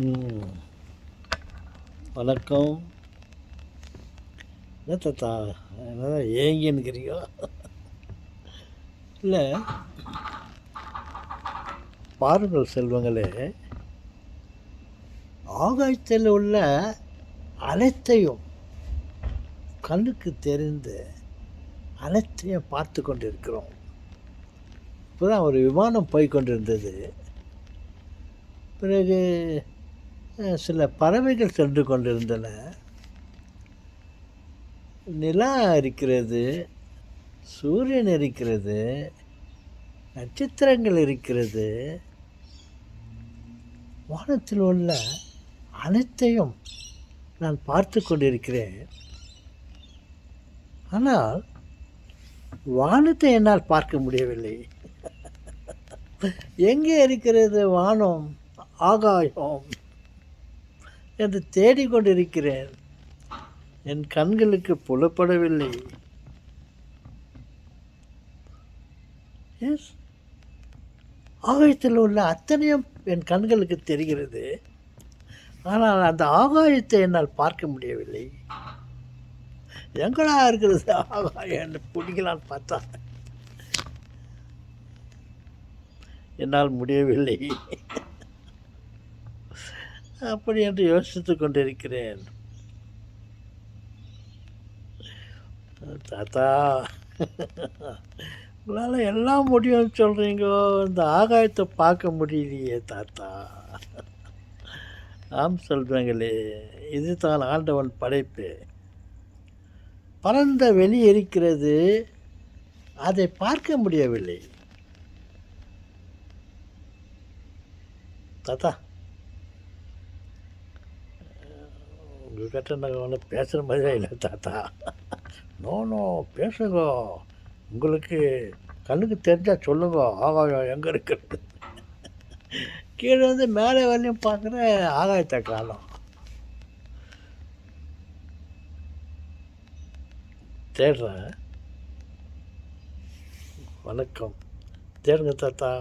ம். வணக்கம். என்ன தாத்தா, என்னதான் ஏங்கின்னுக்கிறியோ? இல்லை, பாருங்கள் செல்வங்களே, ஆகாயத்தில் உள்ள அனைத்தையும் கண்ணுக்கு தெரிந்து அனைத்தையும் பார்த்து கொண்டிருக்கிறோம். இப்போதான் ஒரு விமானம் போய் கொண்டிருந்தது. பிறகு சில பறவைகள் சென்று கொண்டிருந்தன. நிலா இருக்கிறது, சூரியன் இருக்கிறது, நட்சத்திரங்கள் இருக்கிறது. வானத்தில் உள்ள அனைத்தையும் நான் பார்த்து கொண்டிருக்கிறேன். ஆனால் வானத்தை என்னால் பார்க்க முடியவில்லை. எங்கே இருக்கிறது வானம், ஆகாயம் என்று தேடிக்கொண்டிருக்கிறேன். என் கண்களுக்கு புலப்படவில்லை. எஸ், ஆகாயத்தில் உள்ள அத்தனையும் என் கண்களுக்கு தெரிகிறது. ஆனால் அந்த ஆகாயத்தை என்னால் பார்க்க முடியவில்லை. எங்கடா இருக்கிறது ஆகாயம் என்று பிடிக்கலான்னு பார்த்தா என்னால் முடியவில்லை. அப்படி என்று யோசித்து கொண்டிருக்கிறேன். தாத்தா, உங்களால் எல்லாம் முடியும்னு சொல்கிறீங்க, இந்த ஆகாயத்தை பார்க்க முடியலையே தாத்தா. ஆம் சொல்கிறாங்களே, இதுதான் ஆண்டவன் படைப்பு. பரந்த வெளி இருக்கிறது, அதை பார்க்க முடியவில்லை. தாத்தா, உங்கள்கிட்ட நாங்கள் ஒன்றும் பேசுகிற மாதிரியே இல்லை தாத்தா. நோ பேசுங்க, உங்களுக்கு கண்ணுக்கு தெரிஞ்சால் சொல்லுங்க ஆகாயம் எங்கே இருக்கிறது. கீழே வந்து மேலே வரலையும் பார்க்குற ஆகாயத்தை காலம். தேடுறேன். வணக்கம். தேடுங்க தாத்தா.